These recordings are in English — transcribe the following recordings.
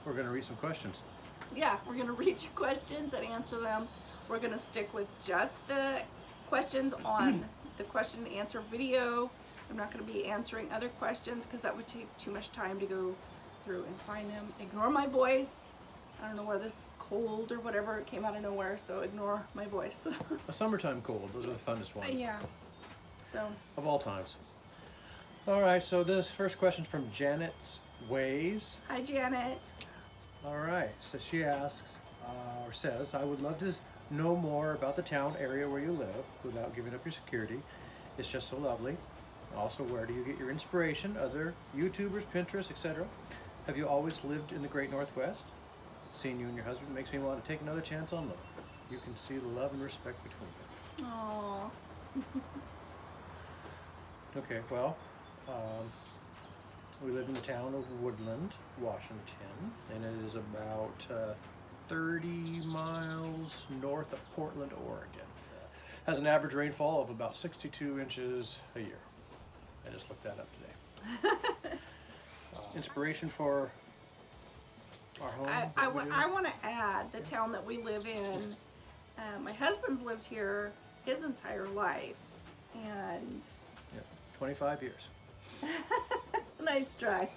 we're going to read some questions. Yeah, we're going to read your questions and answer them. We're going to stick with just the questions on the question and answer video. I'm not going to be answering other questions because that would take too much time to go through and find them. Ignore my voice. I don't know where this cold or whatever, it came out of nowhere, so ignore my voice. A summertime cold, those are the funnest ones. Yeah. So. Of all times. All right, so this first question from Janet's Ways. Hi, Janet. All right, so she asks, or says, I would love to know more about the town area where you live without giving up your security. It's just so lovely. Also, where do you get your inspiration? Other YouTubers, Pinterest, etc. Have you always lived in the Great Northwest? Seeing you and your husband makes me want to take another chance on love. You can see the love and respect between them. Aww. Okay, well, we live in the town of Woodland, Washington, and it is about 30 miles north of Portland, Oregon. Has an average rainfall of about 62 inches a year. I just looked that up today. Inspiration for our home? I want to add the town that we live in. My husband's lived here his entire life, and 25 years. Nice try.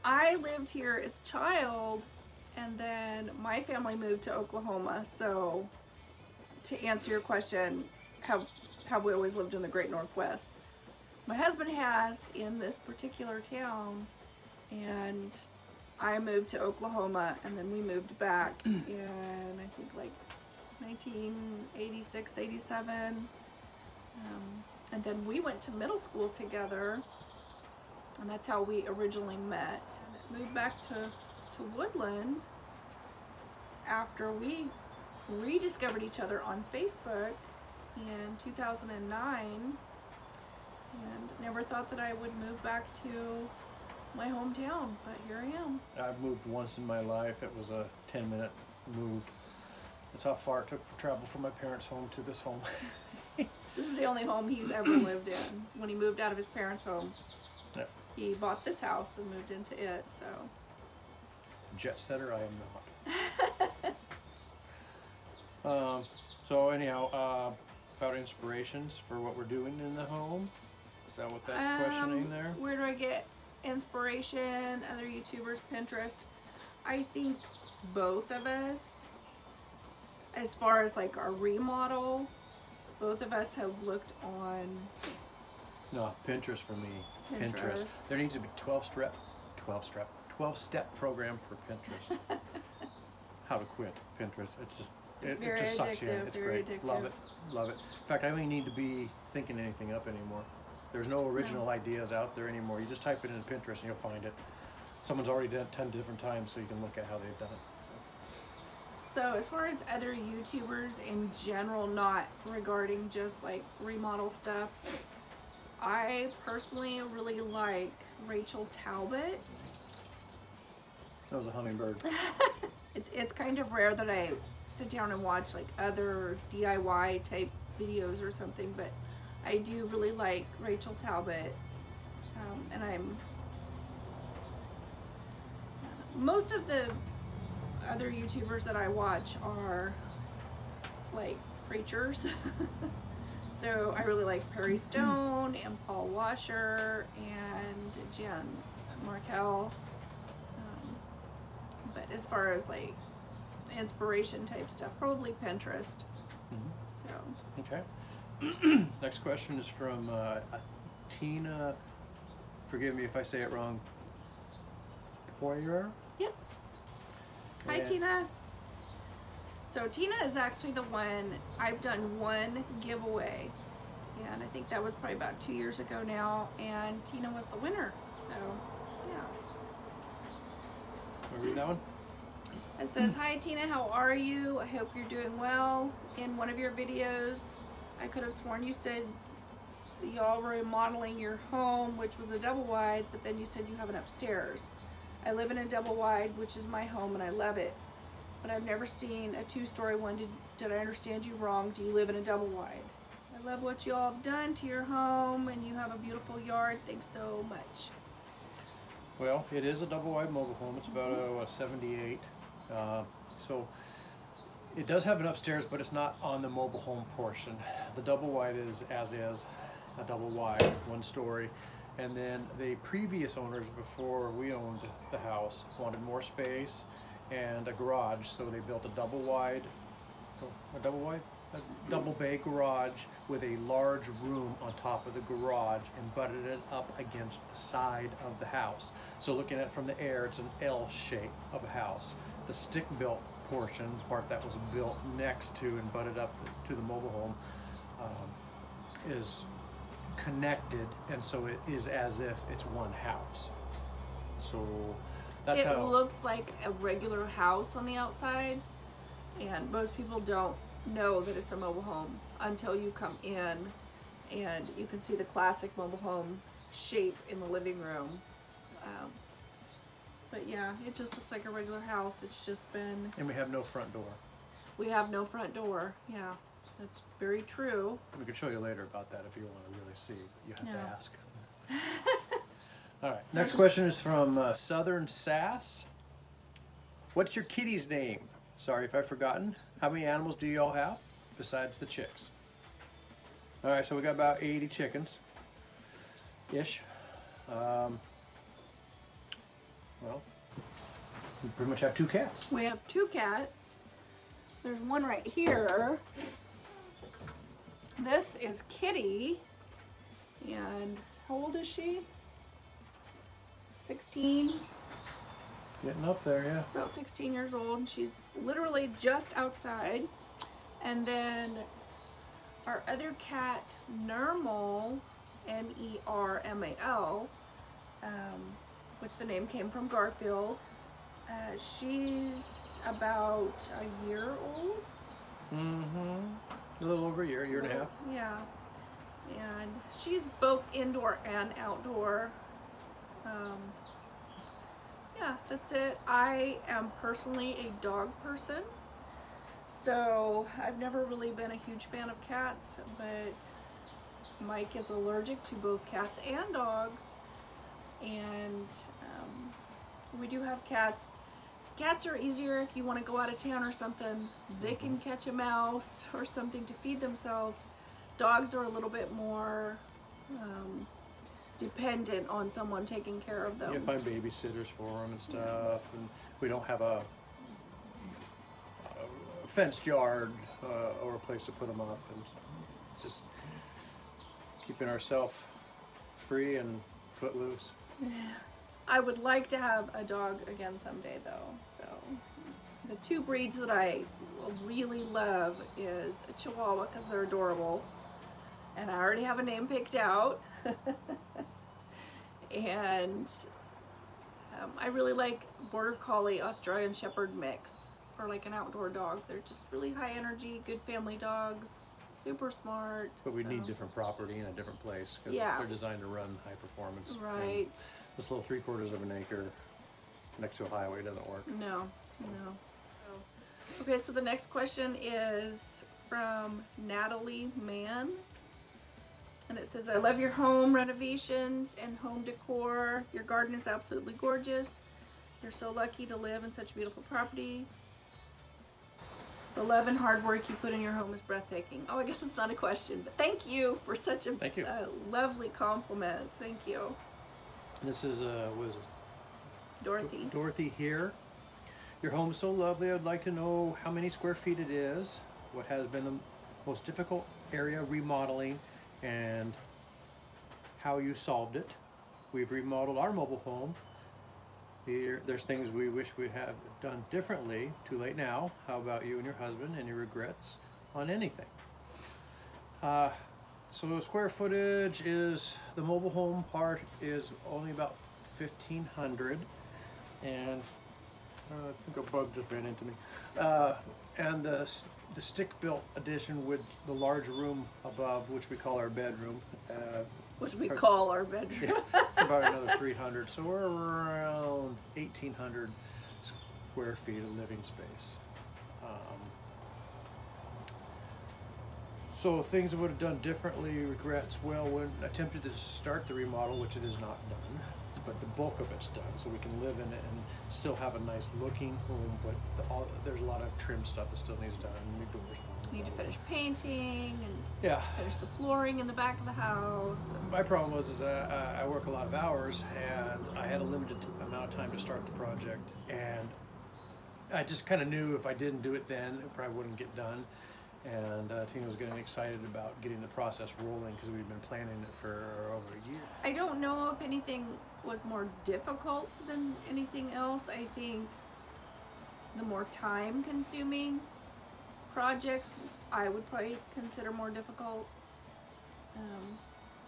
I lived here as a child, and then my family moved to Oklahoma. So to answer your question, have we always lived in the Great Northwest? My husband has in this particular town, and I moved to Oklahoma, and then we moved back in, I think, like 1986, 87. And then we went to middle school together, and that's how we originally met. Moved back to Woodland after we rediscovered each other on Facebook in 2009, and never thought that I would move back to my hometown, but here I am. I've moved once in my life. It was a 10-minute move. That's how far it took for travel from my parents' home to this home. This is the only home he's ever lived in. When he moved out of his parents' home, he bought this house and moved into it, so. Jet setter, I am not. So anyhow, about inspirations for what we're doing in the home? Is that what that's questioning there? Where do I get inspiration? Other YouTubers, Pinterest? I think both of us, as far as like our remodel, both of us have looked on. No, Pinterest for me. Pinterest. There needs to be 12-step program for Pinterest. How to quit Pinterest. It's just it just sucks you in. It's great. Addictive. Love it. Love it. In fact, I don't even need to be thinking anything up anymore. There's no original ideas out there anymore. You just type it into Pinterest and you'll find it. Someone's already done it 10 different times, so you can look at how they've done it. So as far as other YouTubers in general, not regarding just like remodel stuff, I personally really like Rachel Talbot. That was a hummingbird. It's kind of rare that I sit down and watch like other DIY type videos or something, but I do really like Rachel Talbot, and most of the other YouTubers that I watch are like preachers. So I really like Perry Stone and Paul Washer and Jen Markell. But as far as like inspiration type stuff, probably Pinterest. So. Okay. Next question is from Tina. Forgive me if I say it wrong. Poyer? Yes. Hi, Tina. So Tina is actually the one, I've done one giveaway, and I think that was probably about 2 years ago now, and Tina was the winner. So, yeah. Can we read that one? It says, hi Tina, how are you? I hope you're doing well. In one of your videos, I could have sworn you said y'all were remodeling your home, which was a double wide, but then you said you have an upstairs. I live in a double wide, which is my home, and I love it. But I've never seen a two-story one. Did I understand you wrong? Do you live in a double wide? I love what you all have done to your home, and you have a beautiful yard. Thanks so much. Well, it is a double wide mobile home. It's about a 78. So it does have an upstairs, but it's not on the mobile home portion. The double wide is as is, a double wide, 1 story. And then the previous owners, before we owned the house, wanted more space and a garage, so they built a double bay garage with a large room on top of the garage and butted it up against the side of the house. So looking at it from the air, it's an L shape of a house. The stick-built portion, part that was built next to and butted up to the mobile home, is connected, and so it is as if it's one house. So that's It how looks like a regular house on the outside, and most people don't know that it's a mobile home until you come in and you can see the classic mobile home shape in the living room. But yeah, it just looks like a regular house. It's just been... And we have no front door. We have no front door. Yeah, that's very true. We can show you later about that if you want to really see. You have to ask. All right. Next question is from Southern Sass. What's your kitty's name? Sorry if I've forgotten. How many animals do you all have besides the chicks? All right, so we got about 80 chickens ish. Well, we pretty much have 2 cats. We have 2 cats. There's one right here. This is Kitty. And how old is she? 16? Getting up there, yeah. About 16 years old. She's literally just outside. And then our other cat, Nermal, Nermal, which the name came from Garfield. She's about a year old. Mm-hmm. A little over a year and a half. Yeah. And she's both indoor and outdoor. Yeah, that's it. I am personally a dog person, so I've never really been a huge fan of cats, but Mike is allergic to both cats and dogs, and we do have cats. Cats are easier if you want to go out of town or something. They can catch a mouse or something to feed themselves. Dogs are a little bit more dependent on someone taking care of them. You find babysitters for them and stuff, and we don't have a fenced yard or a place to put them up, and just keeping ourselves free and footloose. I would like to have a dog again someday though. So the 2 breeds that I really love is a Chihuahua because they're adorable, and I already have a name picked out. And I really like Border Collie Australian Shepherd mix for like an outdoor dog. They're just really high energy, good family dogs, super smart. But we need different property in a different place because they're designed to run high performance. Right. And this little 3/4 of an acre next to a highway doesn't work. No, no. Okay, so the next question is from Natalie Mann. And it says, I love your home renovations and home decor. Your garden is absolutely gorgeous. You're so lucky to live in such a beautiful property. The love and hard work you put in your home is breathtaking. Oh, I guess it's not a question, but thank you for such a lovely compliment. Thank you. This is, what is it? Dorothy. Dorothy here. Your home is so lovely. I'd like to know how many square feet it is, what has been the most difficult area remodeling, and how you solved it. We've remodeled our mobile home. There's things we wish we'd have done differently. Too late now. How about you and your husband? Any regrets on anything? So square footage is, the mobile home part is only about 1,500, and I think a bug just ran into me. And the stick-built addition with the large room above, which we call our bedroom. Which we call our bedroom. Yeah, it's about another 300. So we're around 1,800 square feet of living space. So things I would have done differently, regrets, well, when attempted to start the remodel, which it is not done, but the bulk of it's done, so we can live in it and still have a nice looking home. But there's a lot of trim stuff that still needs done. New doors. Need to finish painting and Yeah. finish the flooring in the back of the house. My problem was I work a lot of hours, and I had a limited amount of time to start the project, and I just kind of knew if I didn't do it then, it probably wouldn't get done. And Tina was getting excited about getting the process rolling because we've been planning it for over a year. I don't know if anything was more difficult than anything else. I think the more time-consuming projects I would probably consider more difficult.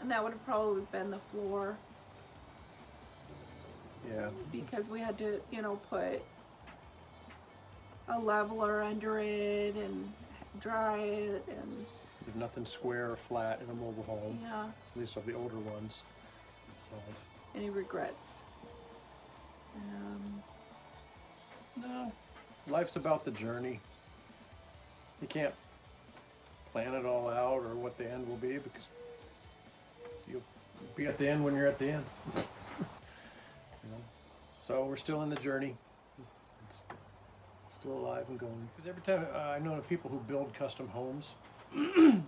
And that would have probably been the floor. Yeah. Because we had to, you know, put a leveler under it and dry it, and There's nothing square or flat in a mobile home, yeah. at least of the older ones. So Any regrets? no, life's about the journey. You can't plan it all out or what the end will be, because you'll be at the end when you're at the end. You know? So we're still in the journey. It's still alive and going. Because every time I know the people who build custom homes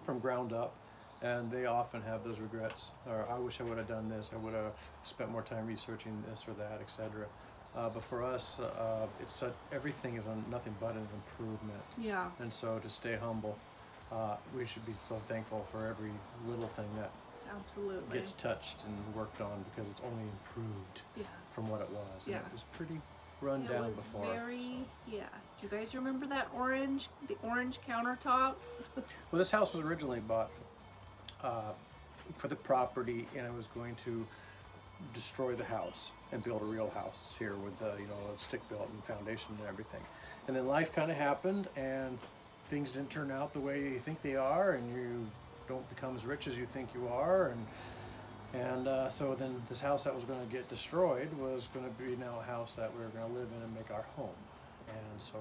from ground up, and they often have those regrets. Or I wish I would have done this. I would have spent more time researching this or that, etc. But for us, it's everything is nothing but an improvement. Yeah. And so to stay humble, we should be so thankful for every little thing that Absolutely. gets touched and worked on, because it's only improved Yeah. from what it was. Yeah. And it was pretty run It down was before. very, yeah. Do you guys remember that the orange countertops? Well, this house was originally bought for the property, and it was going to destroy the house and build a real house here with the, you know, stick built and foundation and everything. And then life kind of happened, and things didn't turn out the way you think they are, and you don't become as rich as you think you are, and so then this house that was going to get destroyed was going to be now a house that we were going to live in and make our home. And so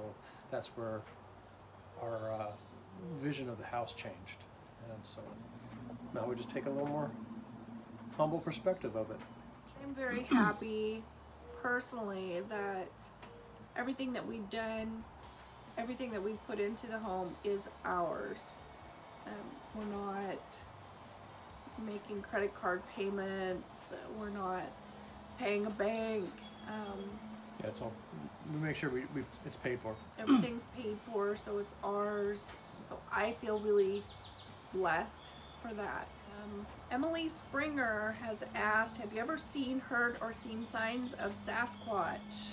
that's where our vision of the house changed. And so now we just take a little more humble perspective of it. I'm very happy personally that everything that we've done, everything that we've put into the home is ours. We're not making credit card payments. We're not paying a bank. Yeah, it's all, we make sure it's paid for. Everything's paid for, so it's ours. So I feel really blessed for that. Emily Springer has asked, have you ever seen, heard, or seen signs of Sasquatch?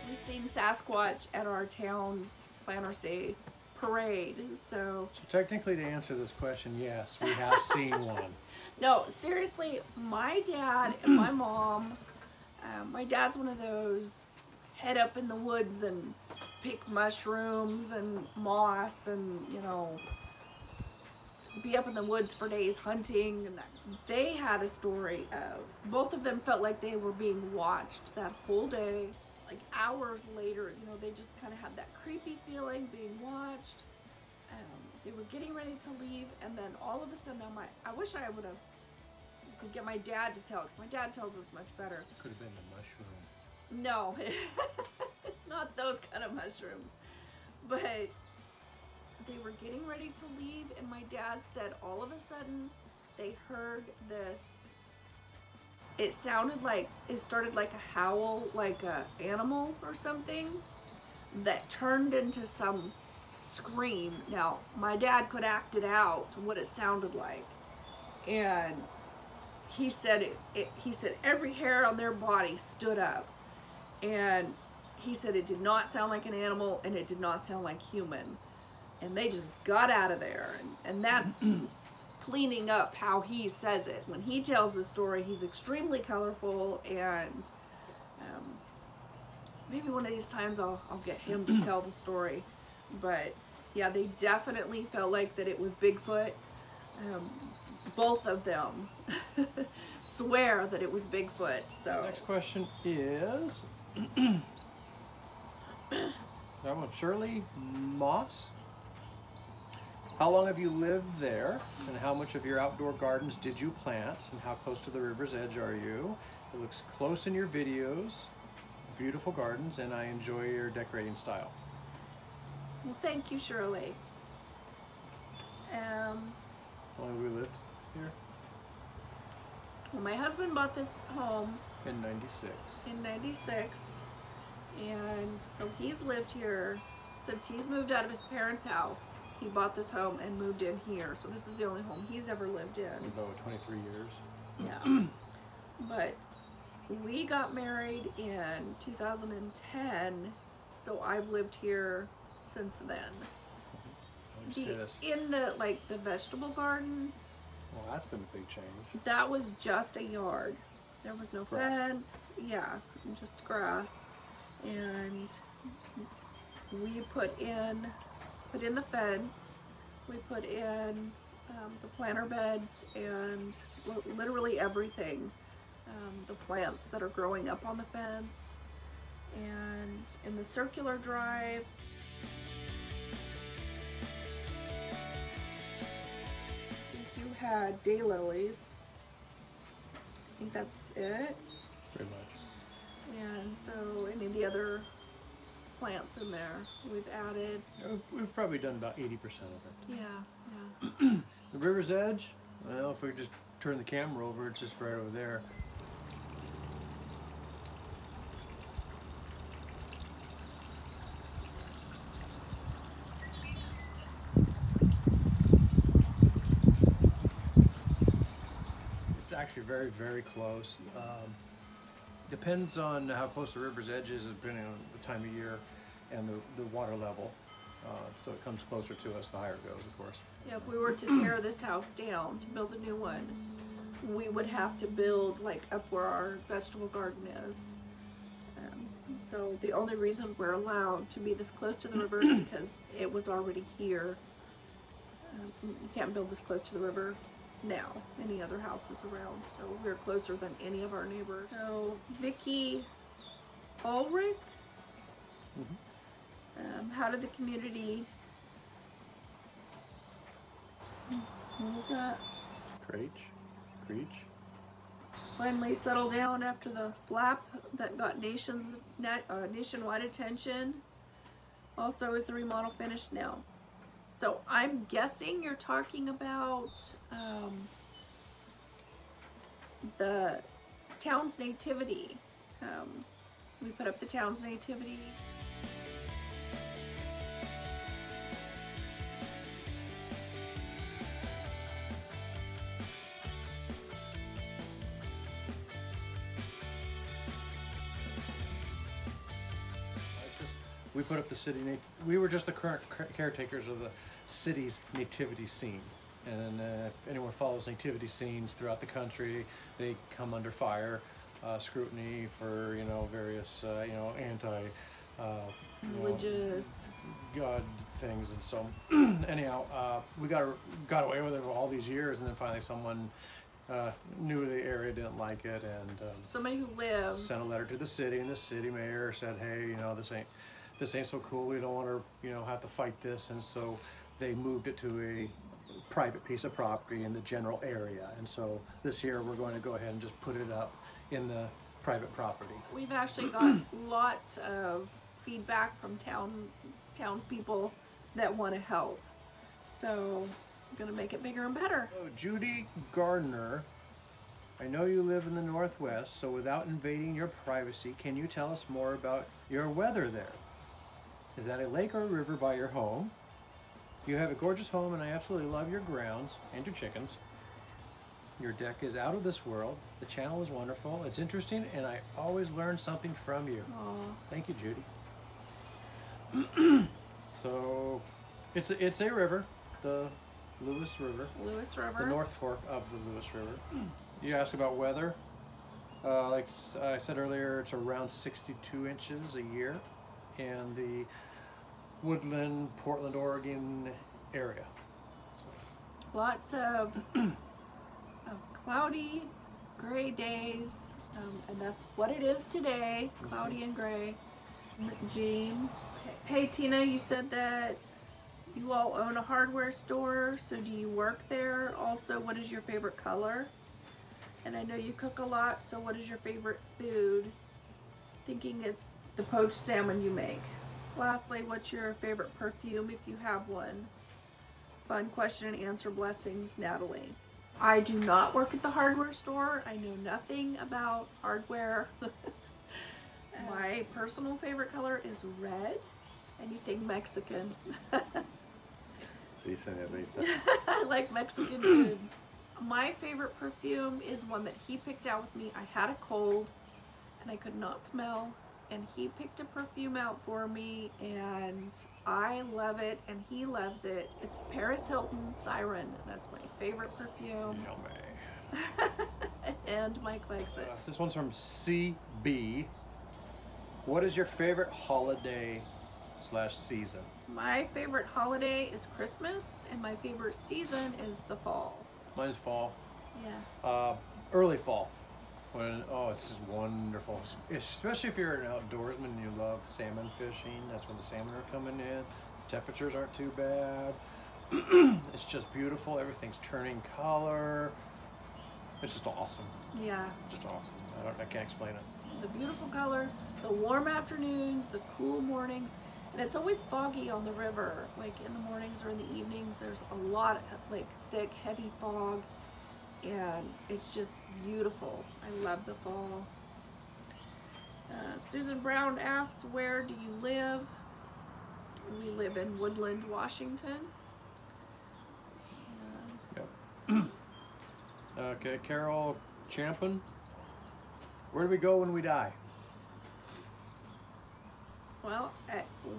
We've seen Sasquatch at our town's Planners Day parade, so... So technically, to answer this question, yes, we have seen one. No, seriously, my dad and my mom, my dad's one of those head up in the woods and pick mushrooms and moss and, you know, be up in the woods for days hunting. And they had a story of, both of them felt like they were being watched that whole day. Like hours later, you know, they just kind of had that creepy feeling, being watched. They were getting ready to leave, and then all of a sudden, I wish I would have could get my dad to tell, because my dad tells us much better. Could have been the mushrooms. No, not those kind of mushrooms. But they were getting ready to leave, and my dad said all of a sudden they heard this. It sounded like, it started like a howl, like a animal or something, that turned into some scream. Now, my dad could act it out, what it sounded like. And he said he said every hair on their body stood up. And he said it did not sound like an animal, and it did not sound like human. And they just got out of there. And that's cleaning up how he says it. When he tells the story, he's extremely colorful, and maybe one of these times I'll get him to tell the story. But yeah, they definitely felt like that it was Bigfoot. Both of them swear that it was Bigfoot. So Next question is that one, Shirley Moss. How long have you lived there, and how much of your outdoor gardens did you plant, and how close to the river's edge are you? It looks close in your videos. Beautiful gardens, and I enjoy your decorating style. Well, thank you, Shirley. How long have we lived here? Well, my husband bought this home In 96. in 96, and so he's lived here since he's moved out of his parents' house. He bought this home and moved in here, so this is the only home he's ever lived in. About 23 years. Yeah. But we got married in 2010, so I've lived here since then. How would you say this? In the vegetable garden, Well, that's been a big change. that was just a yard. There was no Grass. fence. Yeah, just grass. And we put in the fence. We put in the planter beds and literally everything. The plants that are growing up on the fence. And in the circular drive, I think you had daylilies. I think that's it. Pretty much. And so any of the other plants in there we've added. We've probably done about 80% of it. Yeah. The river's edge, well, if we just turn the camera over, it's just right over there. It's actually very, very close. Depends on how close the river's edge is, depending on the time of year and the water level. So it comes closer to us the higher it goes, of course. Yeah, if we were to tear this house down to build a new one, we would have to build like up where our vegetable garden is. So the only reason we're allowed to be this close to the river is because it was already here. You can't build this close to the river now. Any other houses around, so we're closer than any of our neighbors. So Vicki Ulrich, how did the community? What was that? Creech. Finally settle down after the flap that got nationwide attention. Also, is the remodel finished now? So I'm guessing you're talking about the town's nativity. We put up the town's nativity. We put up the city, we were just the current caretakers of the city's nativity scene. And if anyone follows nativity scenes throughout the country, they come under fire, scrutiny for, various, Religious. God things. And so anyhow, we got away with it for all these years, and then finally someone knew the area didn't like it, and Somebody who lives. sent a letter to the city, and the city mayor said, hey, this ain't so cool, we don't want to, have to fight this. And so they moved it to a private piece of property in the general area. And so this year we're going to go ahead and just put it up in the private property. We've actually got lots of feedback from townspeople that want to help. So I'm going to make it bigger and better. So Judy Gardner, I know you live in the Northwest, so without invading your privacy, can you tell us more about your weather there? Is that a lake or a river by your home? You have a gorgeous home, and I absolutely love your grounds and your chickens. Your deck is out of this world. The channel is wonderful. It's interesting, and I always learn something from you. Aww. Thank you, Judy. So, it's a river, the Lewis River. Lewis River. The North Fork of the Lewis River. You asked about weather. Like I said earlier, it's around 62 inches a year in the Woodland, Portland, Oregon area. Lots of cloudy, gray days, and that's what it is today, cloudy and gray. James. Hey Tina, you said that You all own a hardware store, so do you work there? Also, what is your favorite color? And I know you cook a lot, so what is your favorite food? Thinking it's the poached salmon you make. Lastly, what's your favorite perfume if you have one? Fun question and answer. Blessings, Natalie. I do not work at the hardware store. I know nothing about hardware. My personal favorite color is red. Anything Mexican. Sí, señorita. I like Mexican food. My favorite perfume is one that he picked out with me. I had a cold and I could not smell, and he picked a perfume out for me, and I love it and he loves it. It's Paris Hilton Siren. That's my favorite perfume. Yummy. And Mike likes it. This one's from CB. What is your favorite holiday / season? My favorite holiday is Christmas, and my favorite season is the fall. Mine's fall. Yeah. Early fall. When, oh, it's just wonderful. Especially if you're an outdoorsman and you love salmon fishing. That's when the salmon are coming in. Temperatures aren't too bad. It's just beautiful. Everything's turning color. It's just awesome. Yeah. Just awesome. I can't explain it. The beautiful color, the warm afternoons, the cool mornings, and it's always foggy on the river. Like in the mornings or in the evenings, there's a lot of like thick, heavy fog, and it's just beautiful. I love the fall. Susan Brown asks, where do you live? We live in Woodland, Washington. Yep. Okay, Carol Champion. Where do we go when we die? Well,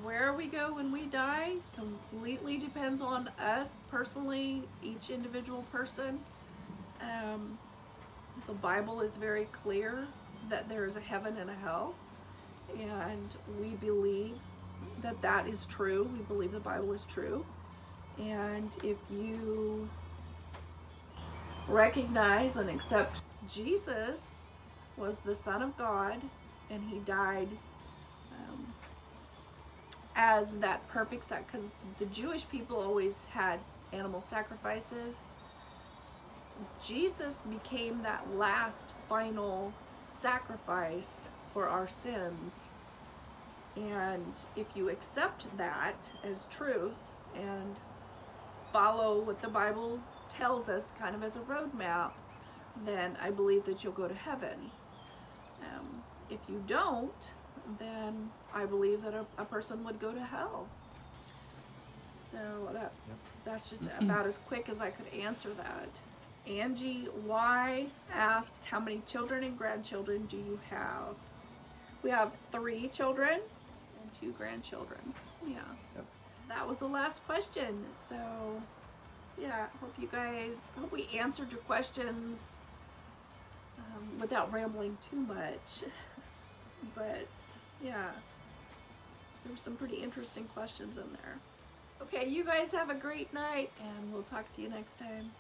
where we go when we die completely depends on us personally, each individual person. The Bible is very clear that there is a heaven and a hell, and we believe that that is true. We believe the Bible is true. And if you recognize and accept Jesus was the Son of God, and he died as that perfect sacrifice, because the Jewish people always had animal sacrifices. Jesus became that last final sacrifice for our sins, and if you accept that as truth and follow what the Bible tells us kind of as a roadmap, then I believe that you'll go to heaven. If you don't, then I believe that a person would go to hell. So that's just about as quick as I could answer that. Angie Y asked, how many children and grandchildren do you have? We have 3 children and 2 grandchildren. Yeah. Yep. That was the last question. So yeah, hope we answered your questions without rambling too much. But yeah, there were some pretty interesting questions in there. Okay, you guys have a great night, and we'll talk to you next time.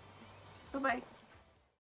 Bye-bye.